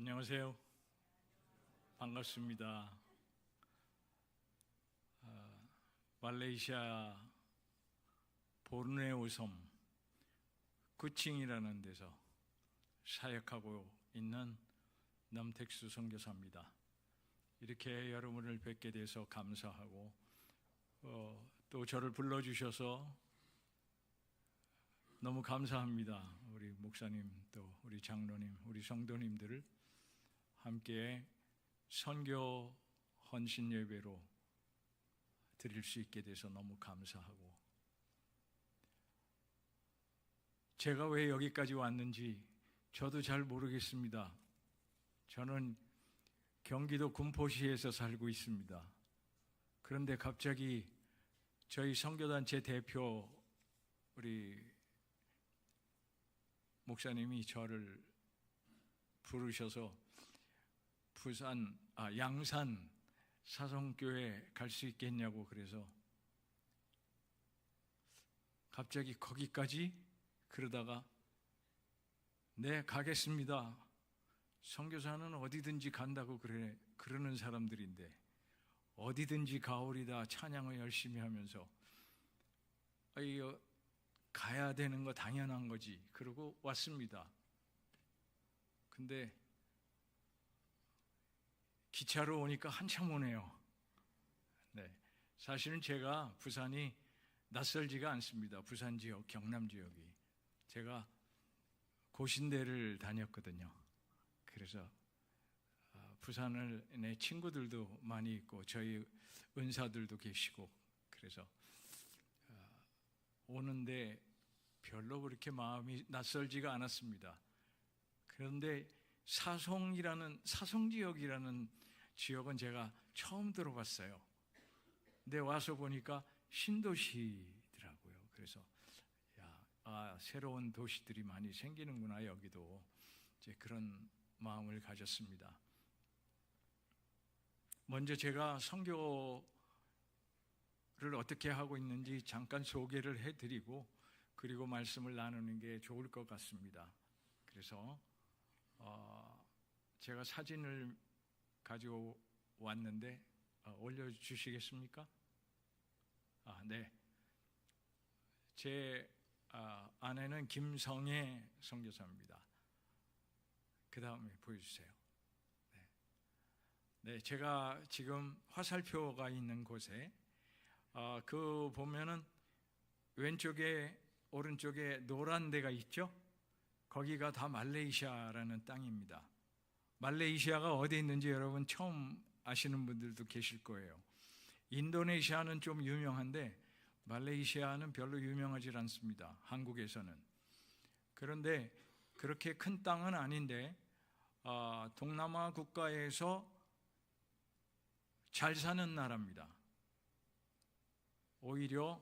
안녕하세요. 반갑습니다. 말레이시아 보르네오 섬 쿠칭이라는 데서 사역하고 있는 남택수 선교사입니다. 이렇게 여러분을 뵙게 돼서 감사하고 또 저를 불러주셔서 너무 감사합니다. 우리 목사님, 또 우리 장로님, 우리 성도님들을 함께 선교 헌신 예배로 드릴 수 있게 돼서 너무 감사하고, 제가 왜 여기까지 왔는지 저도 잘 모르겠습니다. 저는 경기도 군포시에서 살고 있습니다. 그런데 갑자기 저희 선교단체 대표 우리 목사님이 저를 부르셔서 양산 사성교회 갈 수 있겠냐고, 그래서 갑자기 거기까지, 그러다가 네, 가겠습니다. 선교사는 어디든지 간다고 그러는 사람들인데 어디든지 가오리다 찬양을 열심히 하면서 가야 되는 거 당연한 거지, 그러고 왔습니다. 근데 기차로 오니까 한참 오네요. 네, 사실은 제가 부산이 낯설지가 않습니다. 부산 지역, 경남 지역이. 제가 고신대를 다녔거든요. 그래서 부산을 내 친구들도 많이 있고 저희 은사들도 계시고, 그래서 오는데 별로 그렇게 마음이 낯설지가 않았습니다. 그런데 사성지역이라는 지역은 제가 처음 들어봤어요. 근데 와서 보니까 신도시더라고요. 그래서 새로운 도시들이 많이 생기는구나 여기도, 이제 그런 마음을 가졌습니다. 먼저 제가 선교를 어떻게 하고 있는지 잠깐 소개를 해드리고, 그리고 말씀을 나누는 게 좋을 것 같습니다. 그래서 제가 사진을 가지고 왔는데 올려주시겠습니까? 네. 제 아내는 김성애 선교사입니다. 그 다음에 보여주세요. 네, 제가 지금 화살표가 있는 곳에 그 보면은 왼쪽에 오른쪽에 노란 데가 있죠? 거기가 다 말레이시아라는 땅입니다. 말레이시아가 어디 있는지 여러분 처음 아시는 분들도 계실 거예요. 인도네시아는 좀 유명한데 말레이시아는 별로 유명하지 않습니다. 한국에서는. 그런데 그렇게 큰 땅은 아닌데 동남아 국가에서 잘 사는 나라입니다. 오히려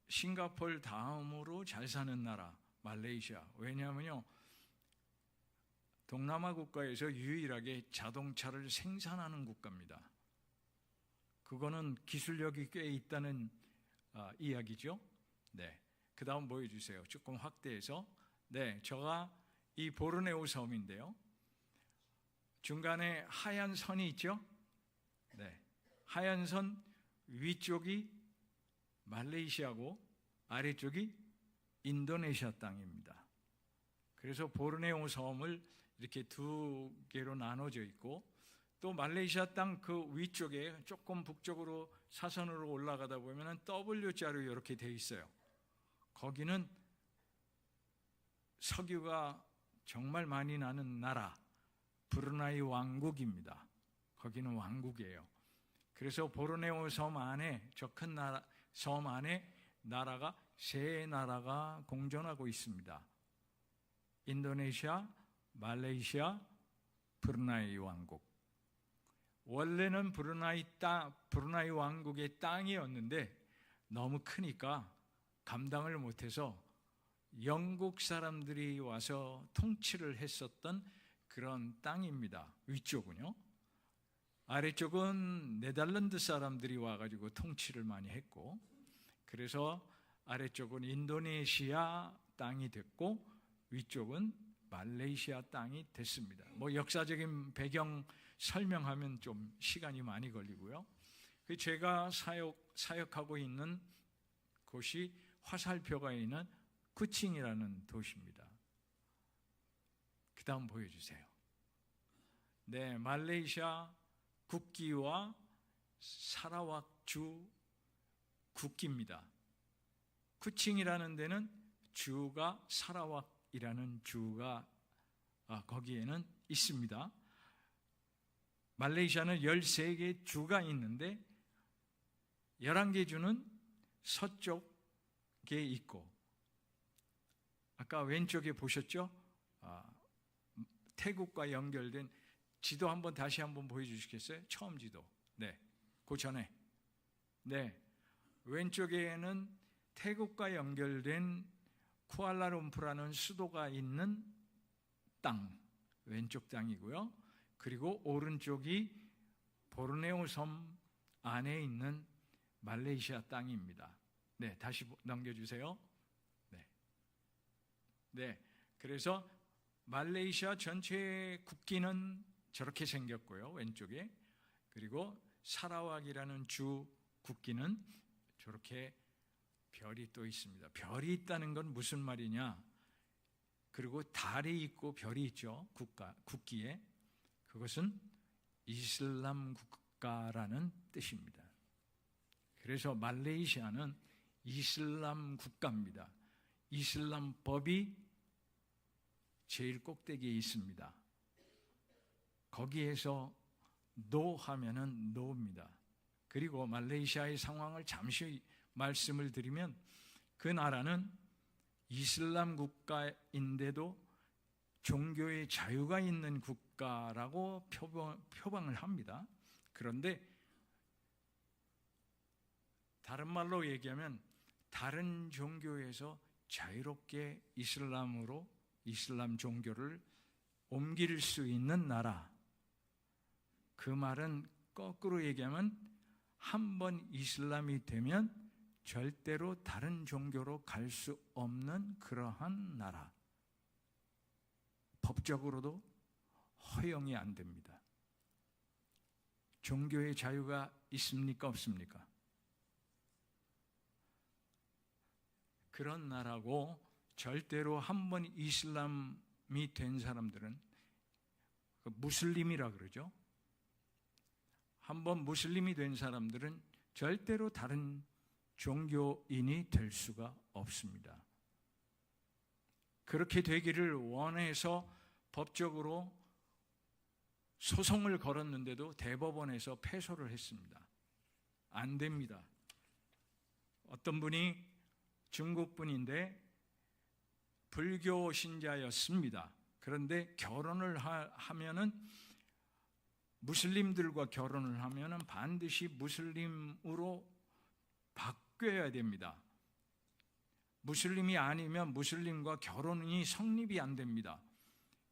싱가포르 다음으로 잘 사는 나라 말레이시아. 왜냐하면요, 동남아 국가에서 유일하게 자동차를 생산하는 국가입니다. 그거는 기술력이 꽤 있다는 이야기죠. 네, 그 다음 보여주세요. 조금 확대해서. 네, 저가 이 보르네오 섬인데요, 중간에 하얀 선이 있죠. 네, 하얀 선 위쪽이 말레이시아고 아래쪽이 인도네시아 땅입니다. 그래서 보르네오 섬을 이렇게 두 개로 나눠져 있고, 또 말레이시아 땅 그 위쪽에 조금 북쪽으로 사선으로 올라가다 보면 W자로 이렇게 돼 있어요. 거기는 석유가 정말 많이 나는 나라, 브루나이 왕국입니다. 거기는 왕국이에요. 그래서 보르네오 섬 안에, 저 큰 섬 안에 나라가 세 나라가 공존하고 있습니다. 인도네시아, 말레이시아, 브루나이 왕국. 원래는 브루나이 왕국의 땅이었는데 너무 크니까 감당을 못해서 영국 사람들이 와서 통치를 했었던 그런 땅입니다. 위쪽은요. 아래쪽은 네덜란드 사람들이 와가지고 통치를 많이 했고, 그래서 아래쪽은 인도네시아 땅이 됐고 위쪽은 말레이시아 땅이 됐습니다. 뭐 역사적인 배경 설명하면 좀 시간이 많이 걸리고요. 제가 사역하고 있는 곳이 화살표가 있는 쿠칭이라는 도시입니다. 그 다음 보여주세요. 네, 말레이시아 국기와 사라왁 주 국기입니다. 쿠칭이라는 데는 주가 사라왁이라는 주가 거기에는 있습니다. 말레이시아는 13개 주가 있는데 11개 주는 서쪽에 있고, 아까 왼쪽에 보셨죠? 태국과 연결된 지도 다시 한번 보여주시겠어요? 처음 지도. 네, 그 전에. 네, 왼쪽에는 태국과 연결된 쿠알라룸푸르라는 수도가 있는 땅, 왼쪽 땅이고요. 그리고 오른쪽이 보르네오 섬 안에 있는 말레이시아 땅입니다. 네, 다시 넘겨주세요. 네, 그래서 말레이시아 전체의 국기는 저렇게 생겼고요, 왼쪽에. 그리고 사라왁이라는 주 국기는 저렇게 별이 또 있습니다. 별이 있다는 건 무슨 말이냐? 그리고 달이 있고 별이 있죠, 국기에. 그것은 이슬람 국가라는 뜻입니다. 그래서 말레이시아는 이슬람 국가입니다. 이슬람 법이 제일 꼭대기에 있습니다. 거기에서 노 하면은 노입니다. 그리고 말레이시아의 상황을 잠시 말씀을 드리면, 그 나라는 이슬람 국가인데도 종교의 자유가 있는 국가라고 표방을 합니다. 그런데 다른 말로 얘기하면 다른 종교에서 자유롭게 이슬람 종교를 옮길 수 있는 나라. 그 말은 거꾸로 얘기하면 한번 이슬람이 되면 절대로 다른 종교로 갈 수 없는 그러한 나라. 법적으로도 허용이 안 됩니다. 종교의 자유가 있습니까? 없습니까? 그런 나라고, 절대로 한번 이슬람이 된 사람들은, 무슬림이라 그러죠. 한번 무슬림이 된 사람들은 절대로 다른 종교인이 될 수가 없습니다. 그렇게 되기를 원해서 법적으로 소송을 걸었는데도 대법원에서 패소를 했습니다. 안 됩니다. 어떤 분이 중국 분인데 불교 신자였습니다. 그런데 결혼을 하면은, 무슬림들과 결혼을 하면은 반드시 무슬림으로 바뀌어야 됩니다. 무슬림이 아니면 무슬림과 결혼이 성립이 안 됩니다.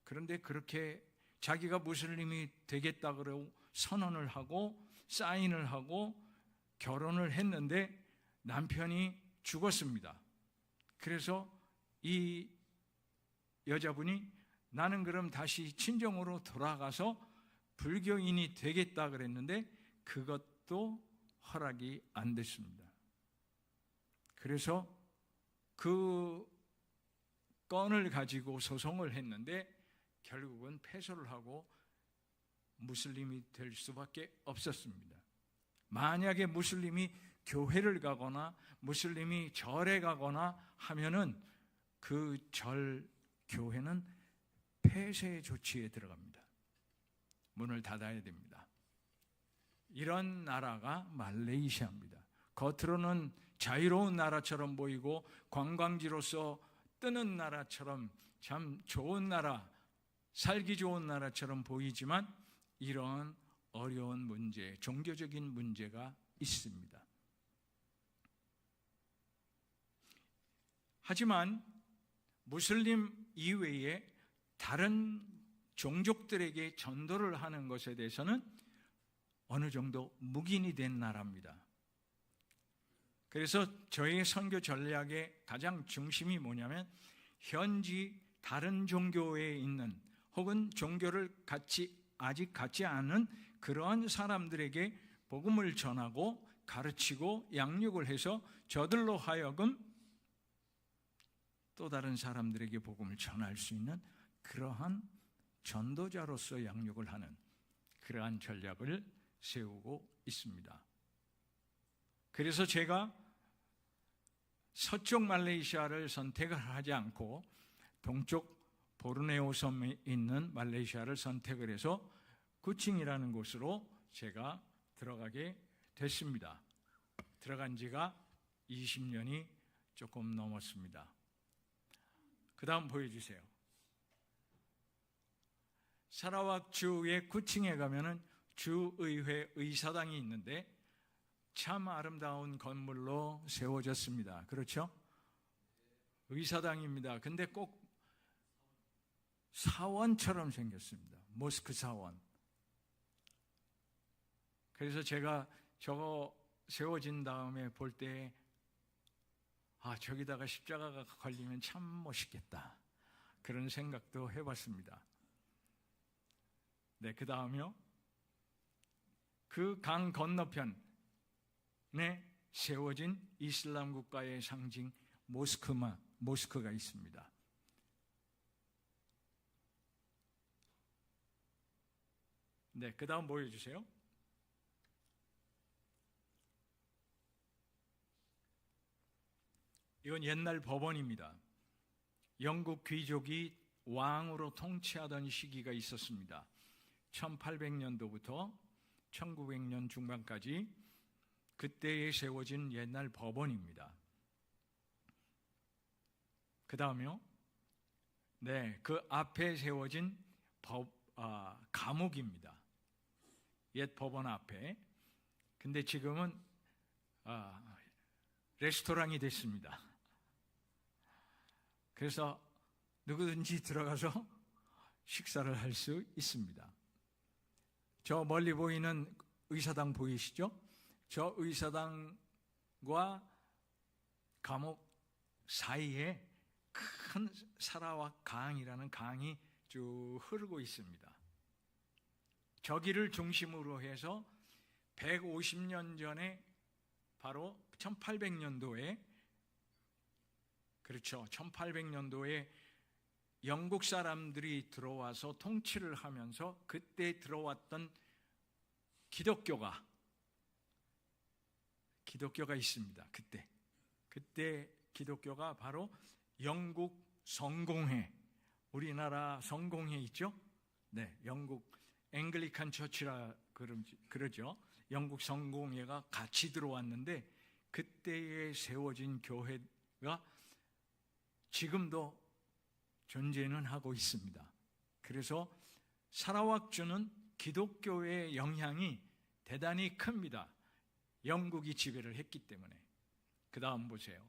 그런데 그렇게 자기가 무슬림이 되겠다 그러고 선언을 하고 사인을 하고 결혼을 했는데 남편이 죽었습니다. 그래서 이 여자분이 나는 그럼 다시 친정으로 돌아가서 불교인이 되겠다 그랬는데 그것도 허락이 안 됐습니다. 그래서 그 건을 가지고 소송을 했는데 결국은 패소를 하고 무슬림이 될 수밖에 없었습니다. 만약에 무슬림이 교회를 가거나 무슬림이 절에 가거나 하면은 그 절, 교회는 폐쇄 조치에 들어갑니다. 문을 닫아야 됩니다. 이런 나라가 말레이시아입니다. 겉으로는 자유로운 나라처럼 보이고 관광지로서 뜨는 나라처럼 참 좋은 나라, 살기 좋은 나라처럼 보이지만 이런 어려운 문제, 종교적인 문제가 있습니다. 하지만 무슬림 이외에 다른 종족들에게 전도를 하는 것에 대해서는 어느 정도 묵인이 된 나라입니다. 그래서 저희 선교 전략의 가장 중심이 뭐냐면 현지 다른 종교에 있는 혹은 종교를 아직 갖지 않은 그러한 사람들에게 복음을 전하고 가르치고 양육을 해서 저들로 하여금 또 다른 사람들에게 복음을 전할 수 있는 그러한 전도자로서 양육을 하는 그러한 전략을 세우고 있습니다. 그래서 제가 서쪽 말레이시아를 선택을 하지 않고 동쪽 보르네오 섬에 있는 말레이시아를 선택을 해서 쿠칭이라는 곳으로 제가 들어가게 됐습니다. 들어간 지가 20년이 조금 넘었습니다. 그 다음 보여주세요. 사라왁 주의 쿠칭에 가면은 주의회 의사당이 있는데 참 아름다운 건물로 세워졌습니다. 그렇죠? 의사당입니다. 근데 꼭 사원처럼 생겼습니다. 모스크 사원. 그래서 제가 저거 세워진 다음에 볼 때 저기다가 십자가가 걸리면 참 멋있겠다. 그런 생각도 해봤습니다. 네, 그 다음이요. 그 강 건너편에 세워진 이슬람 국가의 상징 모스크가 있습니다. 네, 그 다음 보여주세요. 이건 옛날 법원입니다. 영국 귀족이 왕으로 통치하던 시기가 있었습니다. 1800년도부터 1900년 중반까지 그때에 세워진 옛날 법원입니다. 그 다음에요. 네, 그 앞에 세워진 감옥입니다. 옛 법원 앞에. 근데 지금은 레스토랑이 됐습니다. 그래서 누구든지 들어가서 식사를 할 수 있습니다. 저 멀리 보이는 의사당 보이시죠? 저 의사당과 감옥 사이에 큰 사라왁 강이라는 강이 쭉 흐르고 있습니다. 저기를 중심으로 해서 150년 전에 바로 1800년도에 그렇죠. 1800년도에 영국 사람들이 들어와서 통치를 하면서 그때 들어왔던 기독교가 있습니다. 그때 기독교가 바로 영국 성공회, 우리나라 성공회 있죠? 네, 영국 앵글리칸 처치라 그러죠. 영국 성공회가 같이 들어왔는데 그때에 세워진 교회가 지금도 존재는 하고 있습니다. 그래서 사라왁주는 기독교의 영향이 대단히 큽니다. 영국이 지배를 했기 때문에. 그 다음 보세요.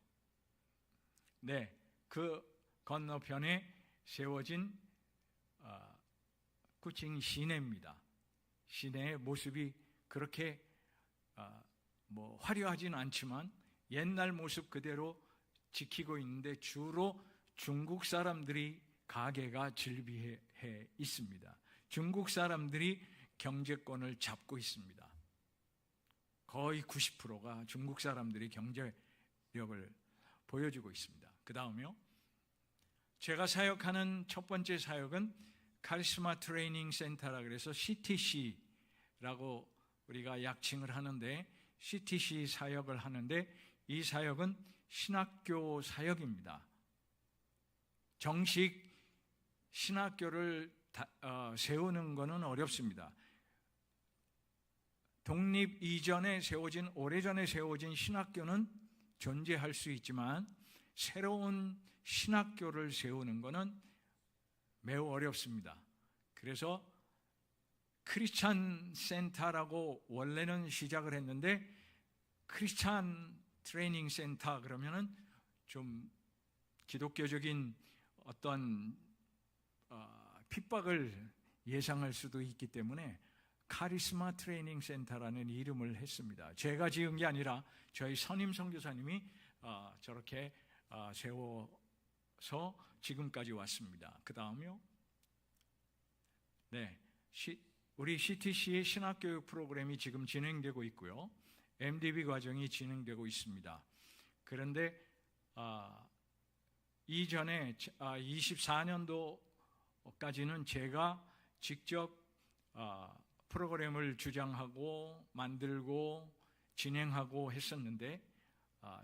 네, 그 건너편에 세워진 쿠칭 시내입니다. 시내의 모습이 그렇게 화려하지는 않지만 옛날 모습 그대로 지키고 있는데 주로 중국 사람들이 가게가 즐비해 있습니다. 중국 사람들이 경제권을 잡고 있습니다. 거의 90%가 중국 사람들이 경제력을 보여주고 있습니다. 그 다음에요. 제가 사역하는 첫 번째 사역은 카리스마 트레이닝 센터라 그래서 CTC라고 우리가 약칭을 하는데 CTC 사역을 하는데 이 사역은 신학교 사역입니다. 정식 신학교를 세우는 것은 어렵습니다. 독립 이전에 오래전에 세워진 신학교는 존재할 수 있지만 새로운 신학교를 세우는 것은 매우 어렵습니다. 그래서 크리스찬 센터라고 원래는 시작을 했는데 크리스찬 트레이닝 센터 그러면은 좀 기독교적인 어떤 핍박을 예상할 수도 있기 때문에 카리스마 트레이닝 센터라는 이름을 했습니다. 제가 지은 게 아니라 저희 선임 선교사님이 저렇게 지금까지 왔습니다. 그 다음요. 네, 우리 CTC의 신학교육 프로그램이 지금 진행되고 있고요. MDB 과정이 진행되고 있습니다. 그런데 이전에 24년도까지는 제가 직접 프로그램을 주장하고 만들고 진행하고 했었는데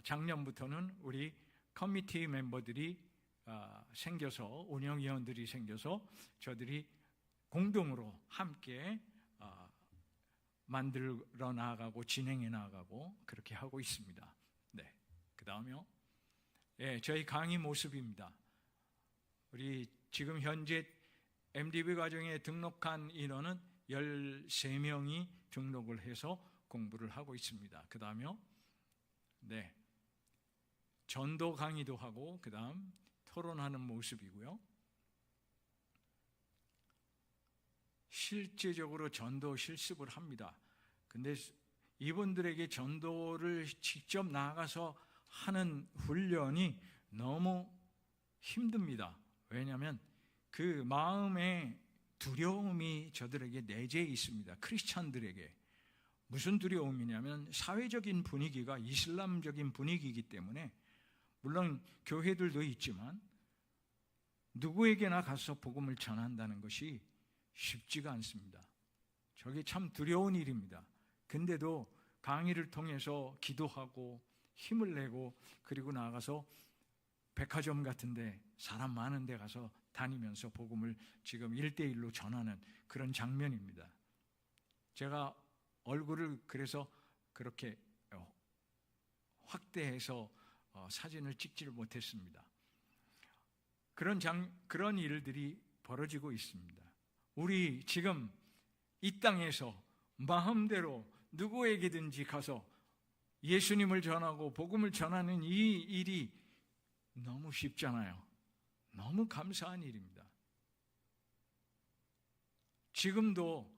작년부터는 우리 커미티 멤버들이 생겨서 운영위원들이 생겨서 저들이 공동으로 함께 만들어 나가고 진행해 나가고 그렇게 하고 있습니다. 네, 그 다음요. 네, 저희 강의 모습입니다. 우리 지금 현재 MDB 과정에 등록한 인원은 13명이 등록을 해서 공부를 하고 있습니다. 그 다음요. 네, 전도 강의도 하고 그 다음 토론하는 모습이고요. 실제적으로 전도 실습을 합니다. 근데 이분들에게 전도를 직접 나가서 하는 훈련이 너무 힘듭니다. 왜냐하면 그 마음의 두려움이 저들에게 내재해 있습니다. 크리스찬들에게. 무슨 두려움이냐면 사회적인 분위기가 이슬람적인 분위기이기 때문에 물론 교회들도 있지만 누구에게나 가서 복음을 전한다는 것이 쉽지가 않습니다. 저게 참 두려운 일입니다. 근데도 강의를 통해서 기도하고 힘을 내고 그리고 나가서 백화점 같은데 사람 많은 데 가서 다니면서 복음을 지금 1대1로 전하는 그런 장면입니다. 제가 얼굴을 그래서 그렇게 확대해서 사진을 찍지를 못했습니다. 그런 일들이 벌어지고 있습니다. 우리 지금 이 땅에서 마음대로 누구에게든지 가서 예수님을 전하고 복음을 전하는 이 일이 너무 쉽잖아요. 너무 감사한 일입니다. 지금도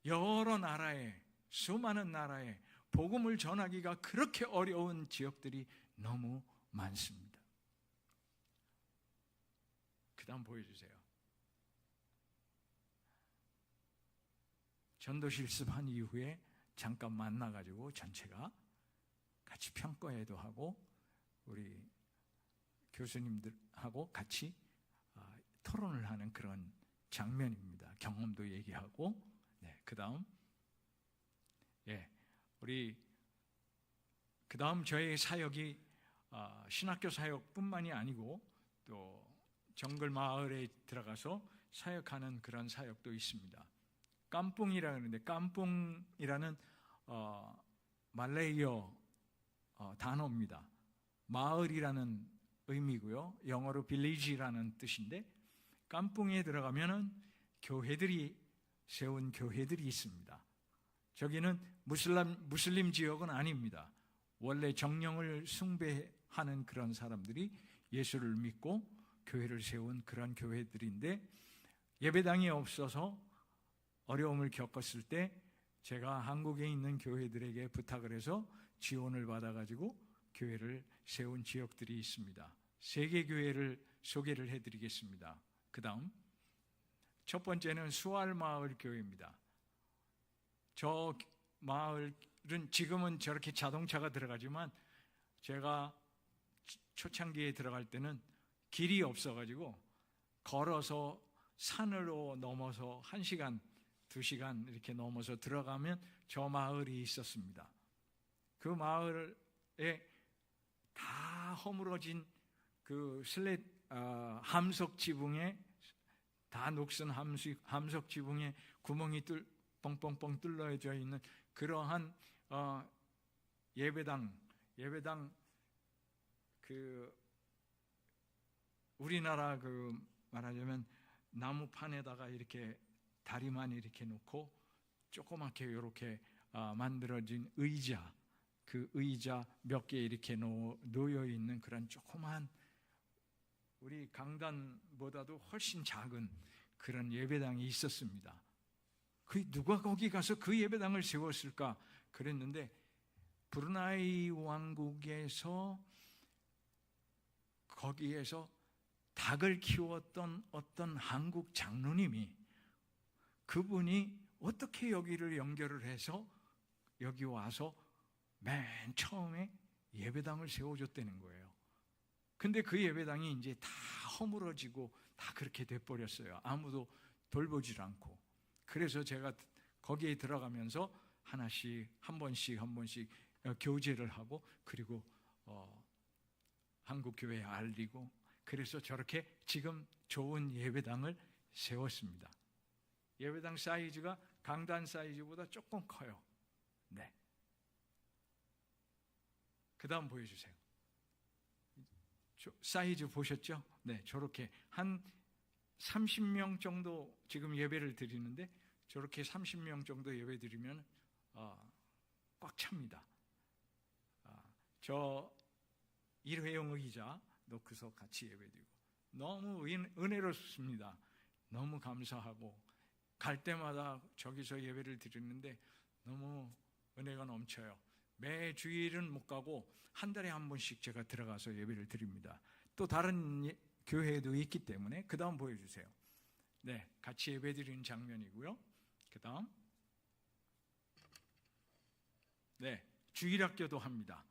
여러 나라에, 수많은 나라에 복음을 전하기가 그렇게 어려운 지역들이 너무 많습니다. 그 다음 보여주세요. 전도 실습한 이후에 잠깐 만나가지고 전체가 같이 평가회도 하고 우리 교수님들하고 같이 토론을 하는 그런 장면입니다. 경험도 얘기하고. 네, 그 다음. 예, 우리 그 다음 저의 사역이 신학교 사역뿐만이 아니고 또 정글 마을에 들어가서 사역하는 그런 사역도 있습니다. 깜뿡이라 그러는데 깜뿡이라는 말레이어 단어입니다. 마을이라는 의미고요. 영어로 village라는 뜻인데 깜뿡에 들어가면은 교회들이 세운 교회들이 있습니다. 저기는 무슬림 지역은 아닙니다. 원래 정령을 숭배하는 그런 사람들이 예수를 믿고 교회를 세운 그런 교회들인데 예배당이 없어서 어려움을 겪었을 때 제가 한국에 있는 교회들에게 부탁을 해서 지원을 받아가지고 교회를 세운 지역들이 있습니다. 3개 교회를 소개를 해드리겠습니다. 그 다음 첫 번째는 수알마을 교회입니다. 저 마을은 지금은 저렇게 자동차가 들어가지만 제가 초창기에 들어갈 때는 길이 없어가지고 걸어서 산으로 넘어서 1시간, 2시간 이렇게 넘어서 들어가면 저 마을이 있었습니다. 그 마을에 다 허물어진 그 함석 지붕에 다 녹슨 함석 지붕에 구멍이 뻥뻥뻥 뚫려져 있는 그러한 예배당 그 우리나라 그 말하자면 나무판에다가 이렇게 다리만 이렇게 놓고 조그맣게 이렇게 만들어진 의자, 그 의자 몇 개 이렇게 놓여 있는 그런 조그만 우리 강단보다도 훨씬 작은 그런 예배당이 있었습니다. 누가 거기 가서 그 예배당을 세웠을까 그랬는데 브루나이 왕국에서 거기에서 닭을 키웠던 어떤 한국 장로님이, 그분이 어떻게 여기를 연결을 해서 여기 와서 맨 처음에 예배당을 세워줬다는 거예요. 근데 그 예배당이 이제 다 허물어지고 다 그렇게 돼버렸어요. 아무도 돌보질 않고. 그래서 제가 거기에 들어가면서 하나씩 한 번씩 교제를 하고, 그리고 한국 교회에 알리고, 그래서 저렇게 지금 좋은 예배당을 세웠습니다. 예배당 사이즈가 강단 사이즈보다 조금 커요. 네. 그 다음 보여주세요. 사이즈 보셨죠? 네, 저렇게 한 30명 정도 지금 예배를 드리는데, 저렇게 30명 정도 예배 드리면 꽉 찹니다. 저 일회용 의자 놓고서 같이 예배드리고 너무 은혜롭습니다. 너무 감사하고, 갈 때마다 저기서 예배를 드리는데 너무 은혜가 넘쳐요. 매 주일은 못 가고 한 달에 한 번씩 제가 들어가서 예배를 드립니다. 또 다른 교회도 있기 때문에. 그 다음 보여주세요. 네, 같이 예배 드리는 장면이고요. 그 다음, 네, 주일학교도 합니다.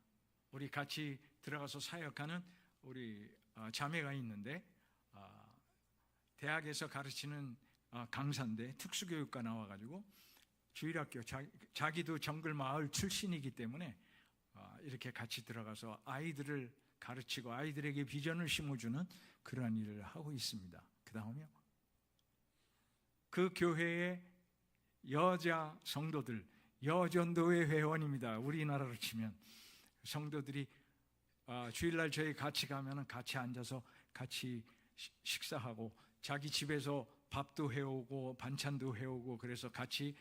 우리 같이 들어가서 사역하는 우리 자매가 있는데, 대학에서 가르치는 강사인데 특수교육과 나와가지고 주일학교, 자기도 정글마을 출신이기 때문에 이렇게 같이 들어가서 아이들을 가르치고 아이들에게 비전을 심어주는 그러한 일을 하고 있습니다. 그 다음이요. 그 교회의 여자 성도들, 여전도회 회원입니다. 우리나라로 치면 성도들이 주일날 저희 같이 가면 같이 앉아서 같이 식사하고, 자기 집에서 밥도 해오고 반찬도 해오고, 그래서 같이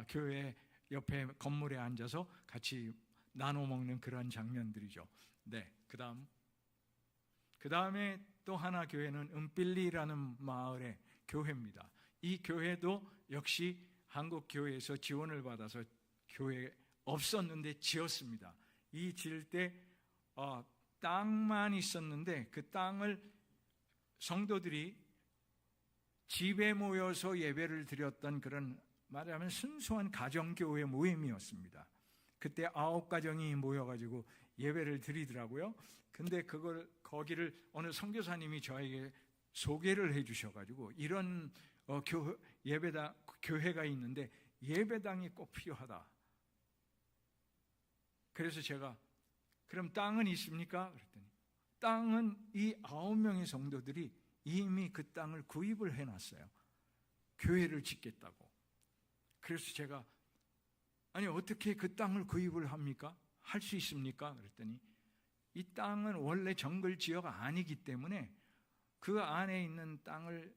교회 옆에 건물에 앉아서 같이 나눠 먹는 그런 장면들이죠. 네, 그 다음에 또 하나 교회는 은빌리라는 마을의 교회입니다. 이 교회도 역시 한국 교회에서 지원을 받아서 교회 없었는데 지었습니다. 이 지을 때 땅만 있었는데 그 땅을 성도들이 집에 모여서 예배를 드렸던 그런, 말하자면 순수한 가정교회 모임이었습니다. 그때 9가정이 모여가지고 예배를 드리더라고요. 근데 거기를 어느 선교사님이 저에게 소개를 해주셔가지고, 이런 교회가 있는데 예배당이 꼭 필요하다. 그래서 제가, 그럼 땅은 있습니까? 그랬더니 땅은 이 9명의 성도들이 이미 그 땅을 구입을 해놨어요. 교회를 짓겠다고. 그래서 제가, 아니 어떻게 그 땅을 구입을 합니까? 할 수 있습니까? 그랬더니 이 땅은 원래 정글 지역 아니기 때문에 그 안에 있는 땅을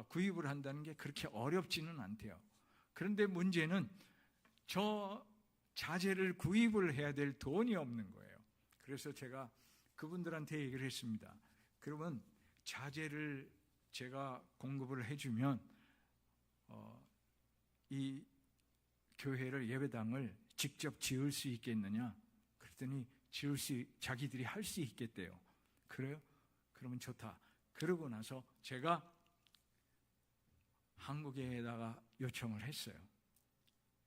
구입을 한다는 게 그렇게 어렵지는 않대요. 그런데 문제는 저 자재를 구입을 해야 될 돈이 없는 거예요. 그래서 제가 그분들한테 얘기를 했습니다. 그러면 자재를 제가 공급을 해주면 이 교회를, 예배당을 직접 지을 수 있겠느냐? 그랬더니 자기들이 할 수 있겠대요. 그래요? 그러면 좋다. 그러고 나서 제가 한국에다가 요청을 했어요.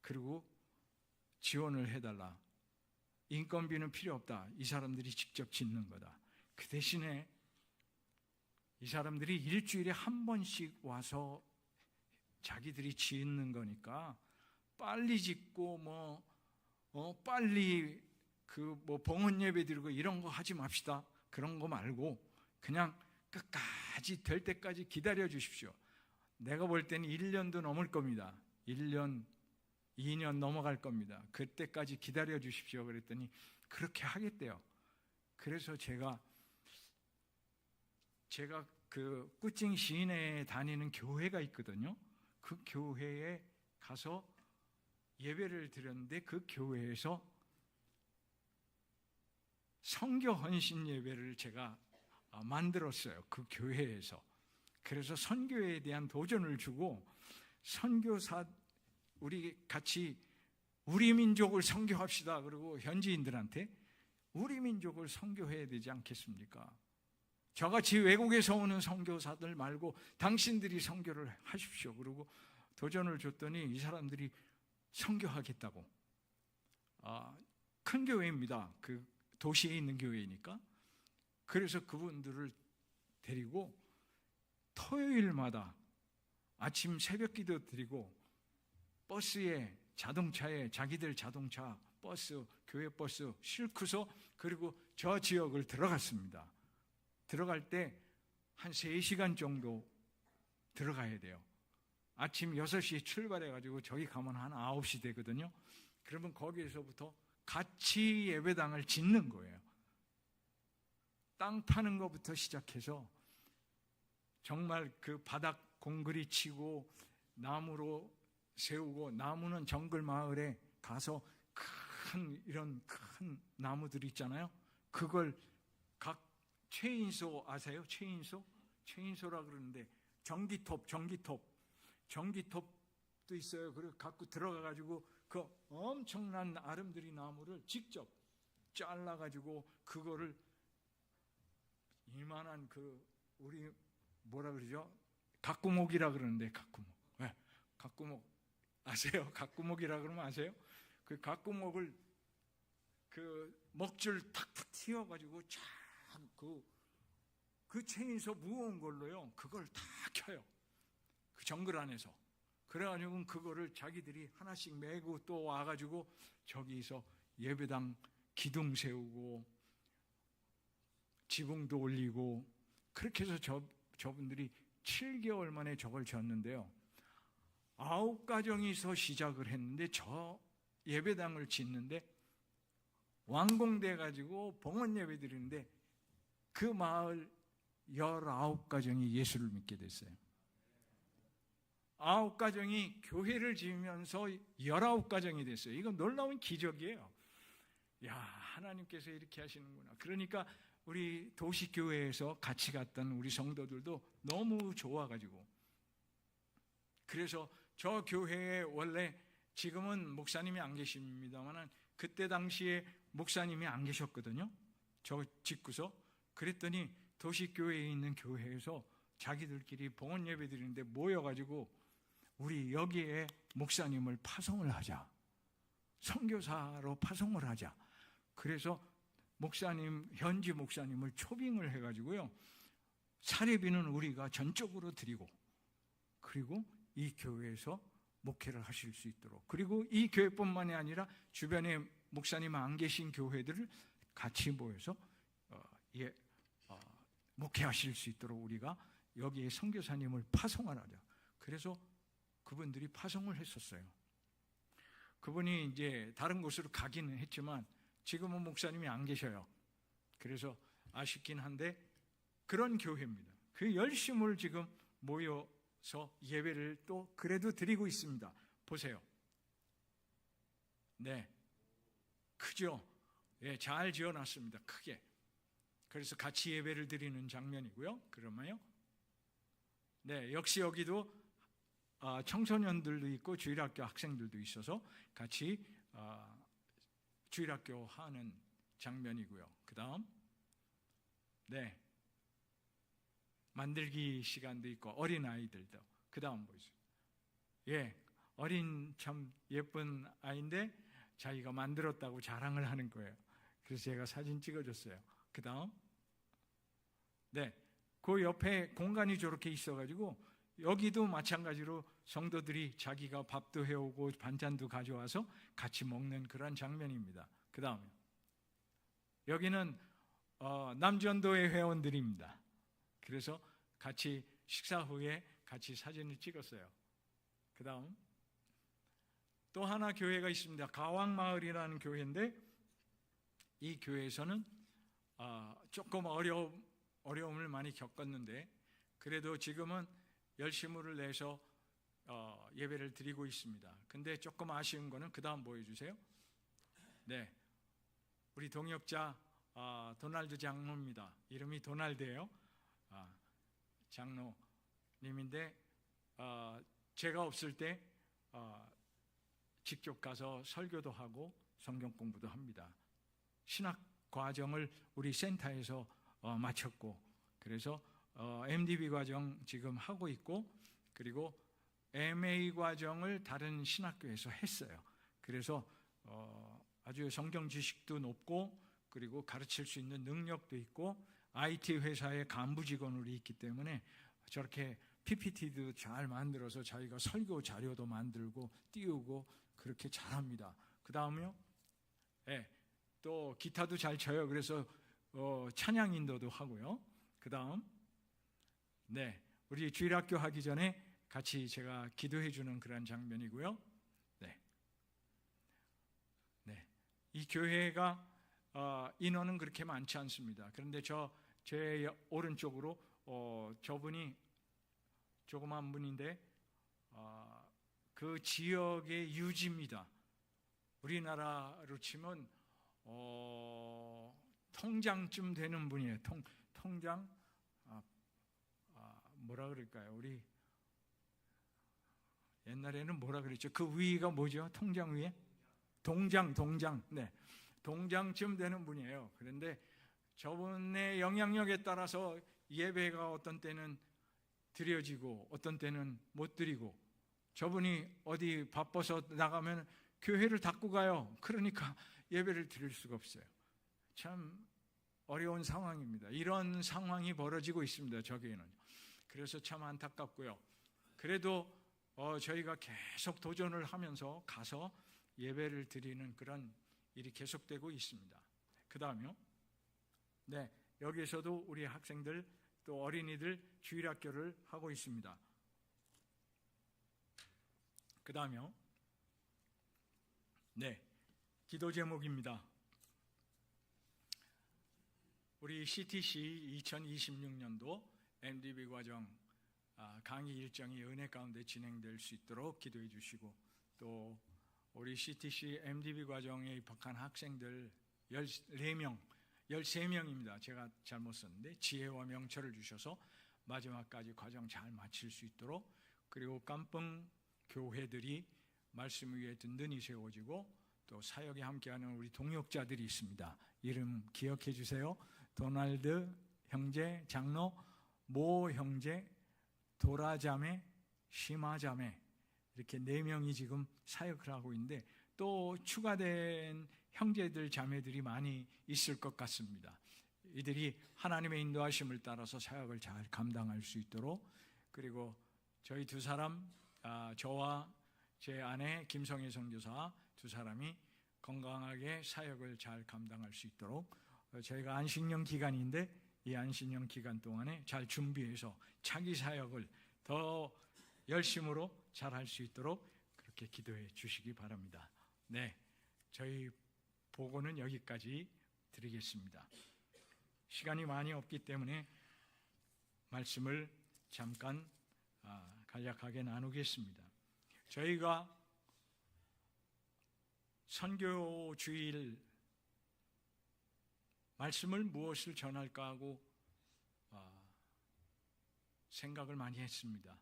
그리고 지원을 해달라. 인건비는 필요 없다. 이 사람들이 직접 짓는 거다. 그 대신에 이 사람들이 일주일에 한 번씩 와서 자기들이 짓는 거니까 빨리 짓고 빨리 봉헌 예배 드리고 이런 거 하지 맙시다. 그런 거 말고 그냥 끝까지 될 때까지 기다려 주십시오. 내가 볼 때는 1년도 넘을 겁니다. 1년, 2년 넘어갈 겁니다. 그때까지 기다려 주십시오. 그랬더니 그렇게 하겠대요. 그래서 제가 그 꾸칭 시내에 다니는 교회가 있거든요. 그 교회에 가서 예배를 드렸는데 그 교회에서 선교 헌신 예배를 제가 만들었어요. 그 교회에서. 그래서 선교에 대한 도전을 주고, 선교사 우리 같이 우리 민족을 선교합시다. 그리고 현지인들한테 우리 민족을 선교해야 되지 않겠습니까? 저같이 외국에서 오는 선교사들 말고 당신들이 선교를 하십시오. 그리고 도전을 줬더니 이 사람들이 선교하겠다고. 큰 교회입니다. 그 도시에 있는 교회니까. 그래서 그분들을 데리고 토요일마다 아침 새벽 기도 드리고 버스에, 자동차에 자기들 자동차, 버스, 교회 버스 싣고서 그리고 저 지역을 들어갔습니다. 들어갈 때 한 3시간 정도 들어가야 돼요. 아침 6시에 출발해가지고 저기 가면 한 9시 되거든요. 그러면 거기에서부터 같이 예배당을 짓는 거예요. 땅 파는 것부터 시작해서 정말 그 바닥 공그리 치고 나무로 세우고, 나무는 정글 마을에 가서 이런 큰 나무들 있잖아요. 그걸 각 체인소 아세요? 체인소라 그러는데 전기톱도 있어요. 그리고 갖고 들어가가지고 그 엄청난 아름드리 나무를 직접 잘라가지고 그거를 이만한 우리 뭐라 그러죠? 가꾸목이라 그러는데 가꾸목 아세요? 가꾸목이라 그러면 아세요? 그 가꾸목을 그 먹줄 탁탁 튀어가지고 그 체인소 무거운 걸로요. 그걸 다 켜요. 그 정글 안에서. 그래가지고 그거를 자기들이 하나씩 메고 또 와가지고 저기서 예배당 기둥 세우고 지붕도 올리고 그렇게 해서 저분들이 7개월 만에 저걸 졌는데요. 9가정이서 시작을 했는데 저 예배당을 짓는데 완공돼가지고 봉헌 예배 드리는데 그 마을 19가정이 예수를 믿게 됐어요. 9가정이 교회를 지으면서 19가정이 됐어요. 이건 놀라운 기적이에요. 야, 하나님께서 이렇게 하시는구나. 그러니까 우리 도시교회에서 같이 갔던 우리 성도들도 너무 좋아가지고, 그래서 저 교회에 원래 지금은 목사님이 안 계십니다만 그때 당시에 목사님이 안 계셨거든요. 저 짓고서. 그랬더니 도시교회에 있는 교회에서 자기들끼리 봉헌 예배 드리는데 모여가지고 우리 여기에 목사님을 파송을 하자, 선교사로 파송을 하자. 그래서 현지 목사님을 초빙을 해가지고요, 사례비는 우리가 전적으로 드리고, 그리고 이 교회에서 목회를 하실 수 있도록, 그리고 이 교회뿐만이 아니라 주변에 목사님 안 계신 교회들을 같이 모여서 목회하실 수 있도록 우리가 여기에 선교사님을 파송을 하자. 그래서 그분들이 파송을 했었어요. 그분이 이제 다른 곳으로 가기는 했지만 지금은 목사님이 안 계셔요. 그래서 아쉽긴 한데 그런 교회입니다. 그 열심을 지금 모여서 예배를 또 그래도 드리고 있습니다. 보세요. 네, 크죠? 예, 잘 지어놨습니다. 크게. 그래서 같이 예배를 드리는 장면이고요. 그러면요, 네, 역시 여기도 청소년들도 있고 주일학교 학생들도 있어서 같이 주일학교 하는 장면이고요. 그 다음, 네, 만들기 시간도 있고 어린아이들도. 그 다음 보세요. 예, 참 예쁜 아이인데 자기가 만들었다고 자랑을 하는 거예요. 그래서 제가 사진 찍어줬어요. 그 다음, 네, 그 옆에 공간이 저렇게 있어가지고 여기도 마찬가지로 성도들이 자기가 밥도 해오고 반찬도 가져와서 같이 먹는 그런 장면입니다. 그 다음에 여기는 남전도의 회원들입니다. 그래서 같이 식사 후에 같이 사진을 찍었어요. 그 다음 또 하나 교회가 있습니다. 가왕마을이라는 교회인데 이 교회에서는 조금 어려움을 많이 겪었는데 그래도 지금은 열심을 내서 예배를 드리고 있습니다. 근데 조금 아쉬운 거는 그 다음 보여주세요. 네, 우리 동역자 도날드 장로입니다. 이름이 도날드예요. 장로님인데 제가 없을 때 직접 가서 설교도 하고 성경 공부도 합니다. 신학 과정을 우리 센터에서 마쳤고 그래서 MDB 과정 지금 하고 있고, 그리고 MA 과정을 다른 신학교에서 했어요. 그래서 아주 성경 지식도 높고, 그리고 가르칠 수 있는 능력도 있고, IT 회사의 간부 직원으로 있기 때문에 저렇게 PPT도 잘 만들어서 자기가 설교 자료도 만들고 띄우고 그렇게 잘합니다. 그 다음에요, 또 기타도 잘 쳐요. 그래서 찬양 인도도 하고요. 그 다음, 우리 주일학교 하기 전에 같이 제가 기도해 주는 그런 장면이고요. 이 교회가 인원은 그렇게 많지 않습니다. 그런데 제 오른쪽으로 저분이 조그만 분인데 그 지역의 유지입니다. 우리나라로 치면 통장쯤 되는 분이에요. 통장 뭐라 그럴까요? 우리 옛날에는 뭐라 그랬죠? 그 위가 뭐죠? 통장 위에? 동장. 동장쯤 되는 분이에요. 그런데 저분의 영향력에 따라서 예배가 어떤 때는 드려지고 어떤 때는 못 드리고, 저분이 어디 바빠서 나가면 교회를 닫고 가요. 그러니까 예배를 드릴 수가 없어요. 참 어려운 상황입니다. 이런 상황이 벌어지고 있습니다. 저기에는. 그래서 참 안타깝고요. 그래도 저희가 계속 도전을 하면서 가서 예배를 드리는 그런 일이 계속되고 있습니다. 그 다음에요. 여기에서도 우리 학생들 또 어린이들 주일학교를 하고 있습니다. 그 다음에요. 기도 제목입니다. 우리 CTC 2026년도 MDB 과정 강의 일정이 은혜 가운데 진행될 수 있도록 기도해 주시고, 또 우리 CTC MDB 과정에 입학한 학생들 13명입니다. 제가 잘못 썼는데 지혜와 명철을 주셔서 마지막까지 과정 잘 마칠 수 있도록, 그리고 깜뽕 교회들이 말씀 위에 든든히 세워지고, 또 사역에 함께하는 우리 동역자들이 있습니다. 이름 기억해 주세요. 도날드 형제, 장로, 모 형제, 도라자매, 심화자매, 이렇게 4명이 지금 사역을 하고 있는데, 또 추가된 형제들, 자매들이 많이 있을 것 같습니다. 이들이 하나님의 인도하심을 따라서 사역을 잘 감당할 수 있도록, 그리고 저희 두 사람, 저와 제 아내 김성애 선교사 두 사람이 건강하게 사역을 잘 감당할 수 있도록, 저희가 안식년 기간인데 이 안식년 기간 동안에 잘 준비해서 자기 사역을 더 열심으로 잘 할 수 있도록 그렇게 기도해 주시기 바랍니다. 저희 보고는 여기까지 드리겠습니다. 시간이 많이 없기 때문에 말씀을 잠깐 간략하게 나누겠습니다. 저희가 선교 주일 말씀을 무엇을 전할까 하고 생각을 많이 했습니다.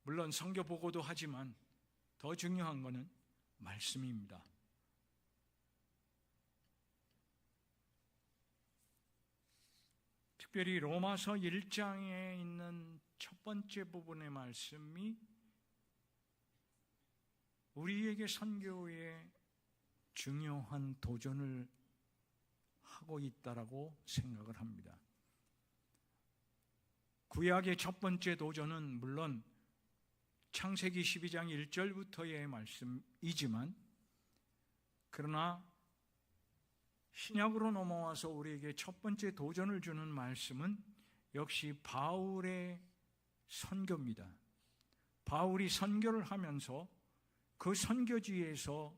물론 선교 보고도 하지만 더 중요한 것은 말씀입니다. 특별히 로마서 1장에 있는 첫 번째 부분의 말씀이 우리에게 선교에 중요한 도전을 하고 있다라고 생각을 합니다. 구약의 첫 번째 도전은 물론 창세기 12장 1절부터의 말씀이지만, 그러나 신약으로 넘어와서 우리에게 첫 번째 도전을 주는 말씀은 역시 바울의 선교입니다. 바울이 선교를 하면서 그 선교지에서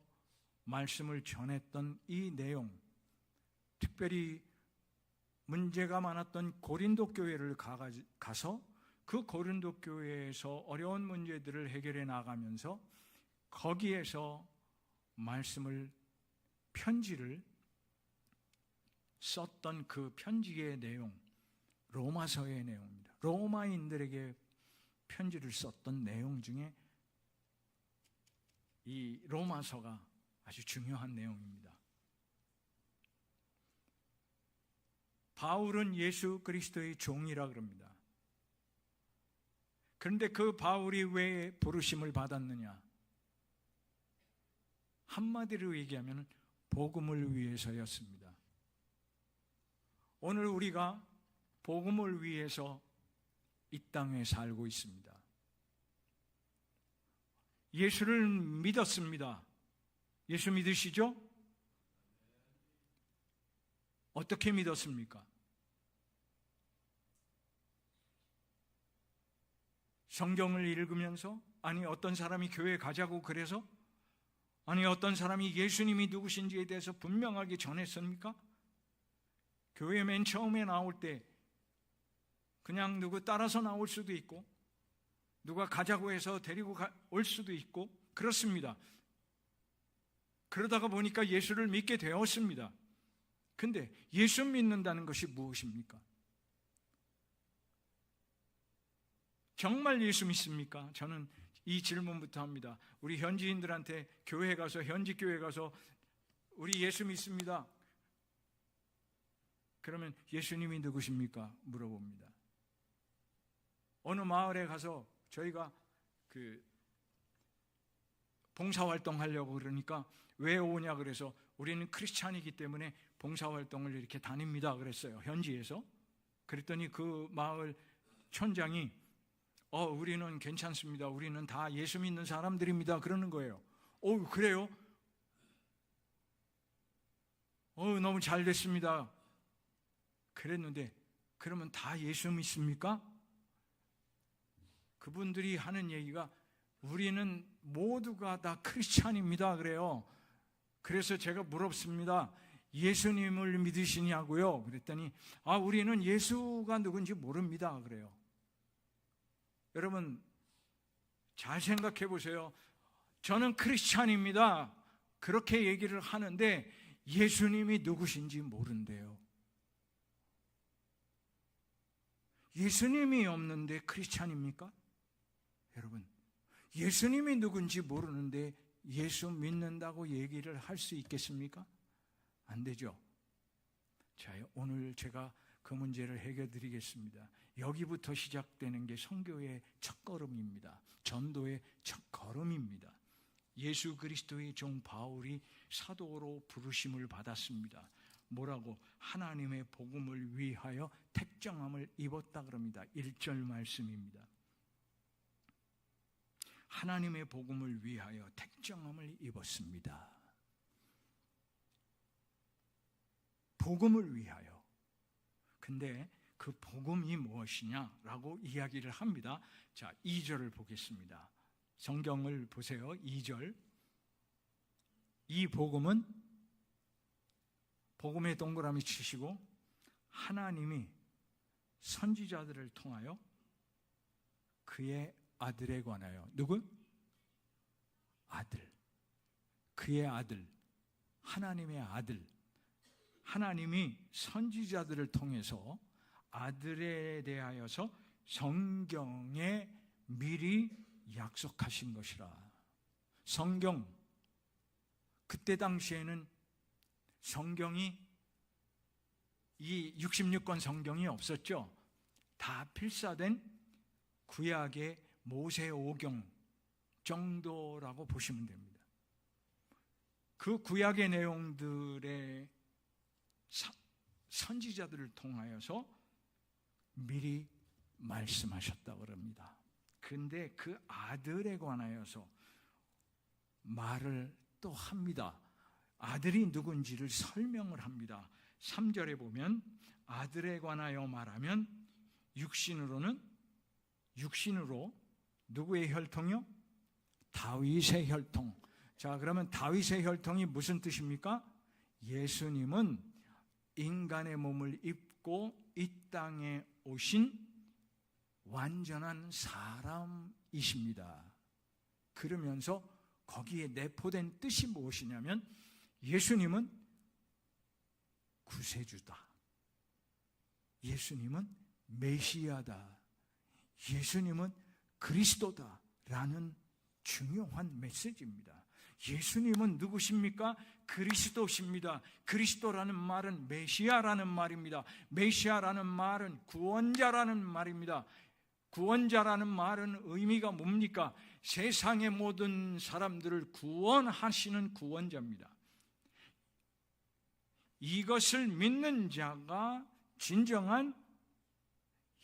말씀을 전했던 이 내용, 특별히 문제가 많았던 고린도 교회를 가서 그 고린도 교회에서 어려운 문제들을 해결해 나가면서 거기에서 말씀을, 편지를 썼던 그 편지의 내용, 로마서의 내용입니다. 로마인들에게 편지를 썼던 내용 중에 이 로마서가 아주 중요한 내용입니다. 바울은 예수 그리스도의 종이라 그럽니다. 그런데 그 바울이 왜 부르심을 받았느냐? 한마디로 얘기하면 복음을 위해서였습니다. 오늘 우리가 복음을 위해서 이 땅에 살고 있습니다. 예수를 믿었습니다. 예수 믿으시죠? 어떻게 믿었습니까? 성경을 읽으면서? 아니 어떤 사람이 교회 가자고 그래서? 아니 어떤 사람이 예수님이 누구신지에 대해서 분명하게 전했습니까? 교회 맨 처음에 나올 때 그냥 누구 따라서 나올 수도 있고 누가 가자고 해서 데리고 올 수도 있고 그렇습니다. 그러다가 보니까 예수를 믿게 되었습니다. 근데 예수 믿는다는 것이 무엇입니까? 정말 예수 믿습니까? 저는 이 질문부터 합니다. 우리 현지인들한테 교회 가서 현지 교회 가서 우리 예수 믿습니다. 그러면 예수님이 누구십니까? 물어봅니다. 어느 마을에 가서 저희가 봉사활동 하려고 그러니까 왜 오냐 그래서 우리는 크리스찬이기 때문에 봉사활동을 이렇게 다닙니다 그랬어요. 현지에서. 그랬더니 그 마을 촌장이 우리는 괜찮습니다. 우리는 다 예수 믿는 사람들입니다. 그러는 거예요. 그래요? 너무 잘 됐습니다. 그랬는데 그러면 다 예수 믿습니까? 그분들이 하는 얘기가 우리는 모두가 다 크리스찬입니다 그래요. 그래서 제가 물었습니다. 예수님을 믿으시냐고요? 그랬더니 우리는 예수가 누군지 모릅니다 그래요. 여러분 잘 생각해 보세요. 저는 크리스찬입니다 그렇게 얘기를 하는데 예수님이 누구신지 모른대요. 예수님이 없는데 크리스찬입니까? 여러분 예수님이 누군지 모르는데 예수 믿는다고 얘기를 할 수 있겠습니까? 안 되죠. 자, 오늘 제가 그 문제를 해결해 드리겠습니다. 여기부터 시작되는 게 선교의 첫걸음입니다. 전도의 첫걸음입니다. 예수 그리스도의 종 바울이 사도로 부르심을 받았습니다. 뭐라고? 하나님의 복음을 위하여 택정함을 입었다 그럽니다. 1절 말씀입니다. 하나님의 복음을 위하여 택정함을 입었습니다. 복음을 위하여. 근데 그 복음이 무엇이냐라고 이야기를 합니다. 자, 2절을 보겠습니다. 성경을 보세요. 2절. 이 복음은 복음에 동그라미 치시고 하나님이 선지자들을 통하여 그의 아들에 관하여. 누구? 아들. 그의 아들. 하나님의 아들. 하나님이 선지자들을 통해서 아들에 대하여서 성경에 미리 약속하신 것이라. 성경, 그때 당시에는 성경이 이 66권 성경이 없었죠. 다 필사된 구약의 모세오경 정도라고 보시면 됩니다. 그 구약의 내용들의 선지자들을 통하여서 미리 말씀하셨다고 합니다. 그런데 그 아들에 관하여서 말을 또 합니다. 아들이 누군지를 설명을 합니다. 3절에 보면 아들에 관하여 말하면 육신으로 누구의 혈통이요? 다윗의 혈통. 자, 그러면 다윗의 혈통이 무슨 뜻입니까? 예수님은 인간의 몸을 입고 이 땅에 오신 완전한 사람이십니다. 그러면서 거기에 내포된 뜻이 무엇이냐면 예수님은 구세주다. 예수님은 메시아다. 예수님은 그리스도다 라는 중요한 메시지입니다. 예수님은 누구십니까? 그리스도십니다. 그리스도라는 말은 메시아라는 말입니다. 메시아라는 말은 구원자라는 말입니다. 구원자라는 말은 의미가 뭡니까? 세상의 모든 사람들을 구원하시는 구원자입니다. 이것을 믿는 자가 진정한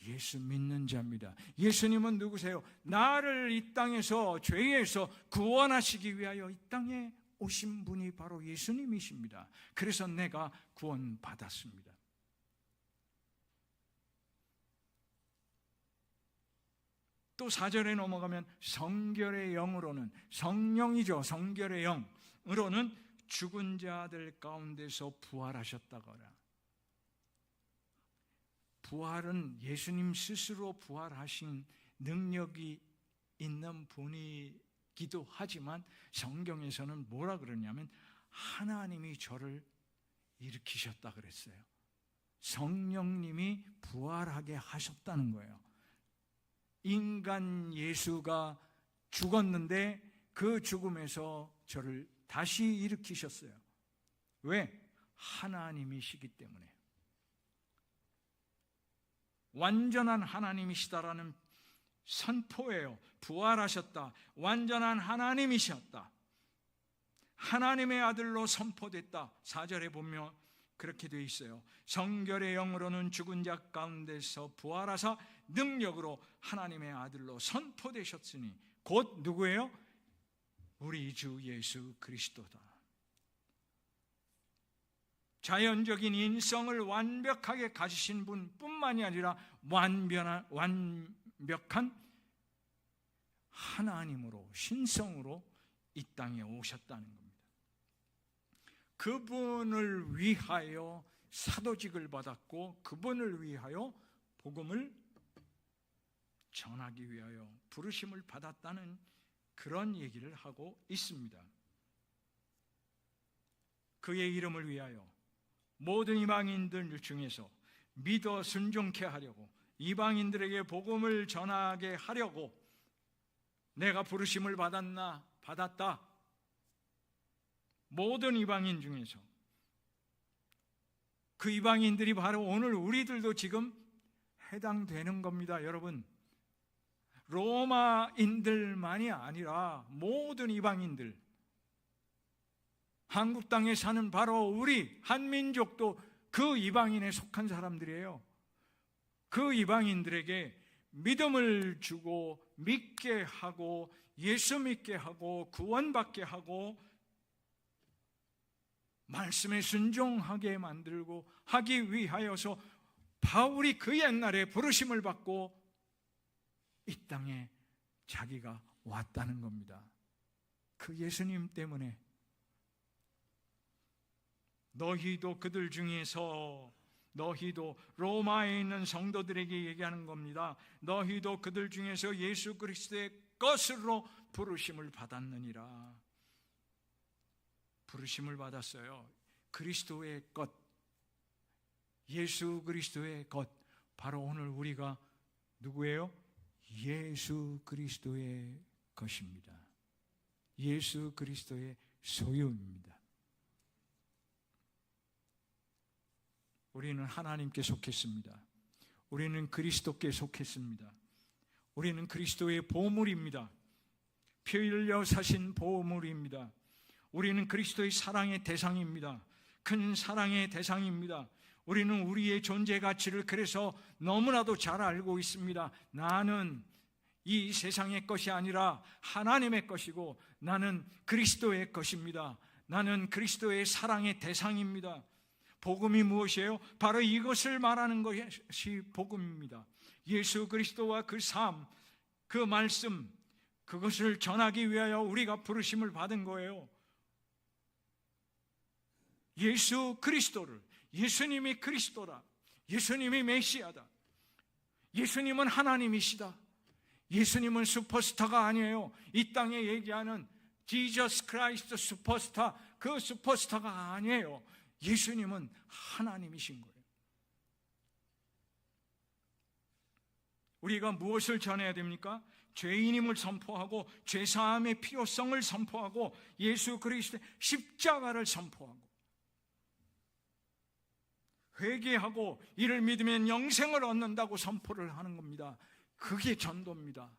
예수 믿는 자입니다. 예수님은 누구세요? 나를 이 땅에서 죄에서 구원하시기 위하여 이 땅에 오신 분이 바로 예수님이십니다. 그래서 내가 구원받았습니다. 또 4절에 넘어가면 성결의 영으로는, 성령이죠. 성결의 영으로는 죽은 자들 가운데서 부활하셨다거나. 부활은 예수님 스스로 부활하신 능력이 있는 분이기도 하지만 성경에서는 뭐라 그러냐면 하나님이 저를 일으키셨다 그랬어요. 성령님이 부활하게 하셨다는 거예요. 인간 예수가 죽었는데 그 죽음에서 저를 다시 일으키셨어요. 왜? 하나님이시기 때문에. 완전한 하나님이시다라는 선포예요. 부활하셨다. 완전한 하나님이셨다. 하나님의 아들로 선포됐다. 4절에 보면 그렇게 되어 있어요. 성결의 영으로는 죽은 자 가운데서 부활하사 능력으로 하나님의 아들로 선포되셨으니 곧 누구예요? 우리 주 예수 그리스도다. 자연적인 인성을 완벽하게 가지신 분뿐만이 아니라 완벽한 하나님으로, 신성으로 이 땅에 오셨다는 겁니다. 그분을 위하여 사도직을 받았고 그분을 위하여 복음을 전하기 위하여 부르심을 받았다는 그런 얘기를 하고 있습니다. 그의 이름을 위하여 모든 이방인들 중에서 믿어 순종케 하려고, 이방인들에게 복음을 전하게 하려고 내가 부르심을 받았다. 모든 이방인 중에서. 그 이방인들이 바로 오늘 우리들도 지금 해당되는 겁니다. 여러분, 로마인들만이 아니라 모든 이방인들, 한국 땅에 사는 바로 우리 한민족도 그 이방인에 속한 사람들이에요. 그 이방인들에게 믿음을 주고 믿게 하고 예수 믿게 하고 구원받게 하고 말씀에 순종하게 만들고 하기 위하여서 바울이 그 옛날에 부르심을 받고 이 땅에 자기가 왔다는 겁니다. 그 예수님 때문에. 너희도 그들 중에서, 너희도 로마에 있는 성도들에게 얘기하는 겁니다. 너희도 그들 중에서 예수 그리스도의 것으로 부르심을 받았느니라. 부르심을 받았어요. 그리스도의 것, 예수 그리스도의 것. 바로 오늘 우리가 누구예요? 예수 그리스도의 것입니다. 예수 그리스도의 소유입니다. 우리는 하나님께 속했습니다. 우리는 그리스도께 속했습니다. 우리는 그리스도의 보물입니다. 피 흘려 사신 보물입니다. 우리는 그리스도의 사랑의 대상입니다. 큰 사랑의 대상입니다. 우리는 우리의 존재 가치를 그래서 너무나도 잘 알고 있습니다. 나는 이 세상의 것이 아니라 하나님의 것이고 나는 그리스도의 것입니다. 나는 그리스도의 사랑의 대상입니다. 복음이 무엇이에요? 바로 이것을 말하는 것이 복음입니다. 예수 그리스도와 그 삶, 그 말씀, 그것을 전하기 위하여 우리가 부르심을 받은 거예요. 예수 그리스도를, 예수님이 그리스도라, 예수님이 메시아다, 예수님은 하나님이시다, 예수님은 슈퍼스타가 아니에요. 이 땅에 얘기하는 지저스 크라이스트 슈퍼스타, 그 슈퍼스타가 아니에요. 예수님은 하나님이신 거예요. 우리가 무엇을 전해야 됩니까? 죄인임을 선포하고 죄사함의 필요성을 선포하고 예수 그리스도의 십자가를 선포하고 회개하고 이를 믿으면 영생을 얻는다고 선포를 하는 겁니다. 그게 전도입니다.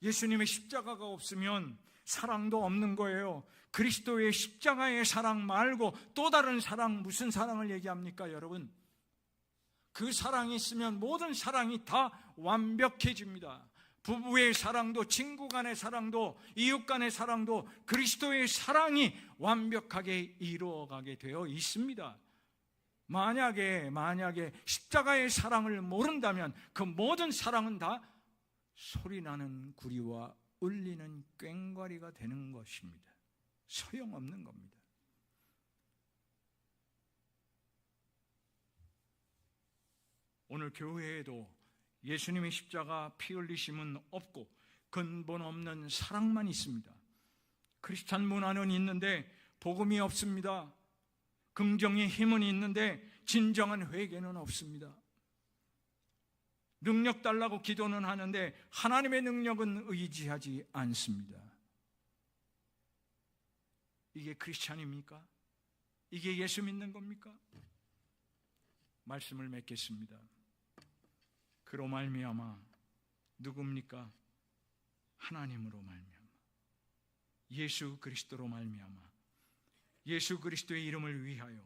예수님의 십자가가 없으면 사랑도 없는 거예요. 그리스도의 십자가의 사랑 말고 또 다른 사랑, 무슨 사랑을 얘기합니까, 여러분? 그 사랑이 있으면 모든 사랑이 다 완벽해집니다. 부부의 사랑도, 친구 간의 사랑도, 이웃 간의 사랑도 그리스도의 사랑이 완벽하게 이루어가게 되어 있습니다. 만약에 십자가의 사랑을 모른다면 그 모든 사랑은 다 소리나는 구리와 울리는 꽹과리가 되는 것입니다. 소용없는 겁니다. 오늘 교회에도 예수님의 십자가 피 흘리심은 없고 근본 없는 사랑만 있습니다. 크리스찬 문화는 있는데 복음이 없습니다. 긍정의 힘은 있는데 진정한 회개는 없습니다. 능력 달라고 기도는 하는데 하나님의 능력은 의지하지 않습니다. 이게 크리스찬입니까? 이게 예수 믿는 겁니까? 말씀을 맺겠습니다. 그로 말미암아 누굽니까? 하나님으로 말미암아 예수 그리스도로 말미암아 예수 그리스도의 이름을 위하여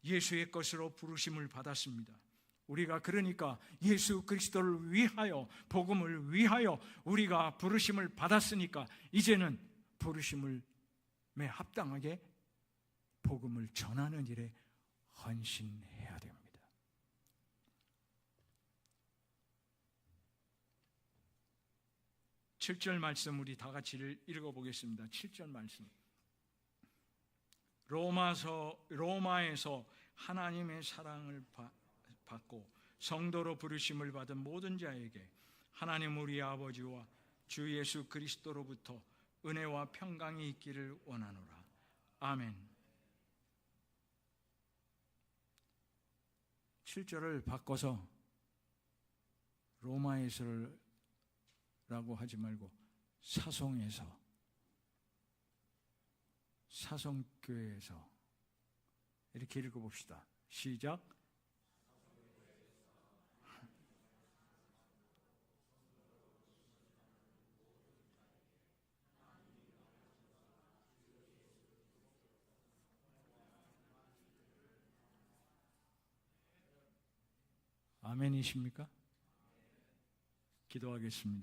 예수의 것으로 부르심을 받았습니다. 우리가 그러니까 예수 그리스도를 위하여, 복음을 위하여 우리가 부르심을 받았으니까 이제는 부르심에 합당하게 복음을 전하는 일에 헌신해야 됩니다. 7절 말씀 우리 다 같이 읽어보겠습니다. 7절 말씀. 로마에서 하나님의 사랑을 받고 성도로 부르심을 받은 모든 자에게 하나님 우리 아버지와 주 예수 그리스도로부터 은혜와 평강이 있기를 원하노라. 아멘. 7절을 바꿔서 로마에서라고 하지 말고 사송교회에서 이렇게 읽어봅시다. 시작. 아멘이십니까? 기도하겠습니다.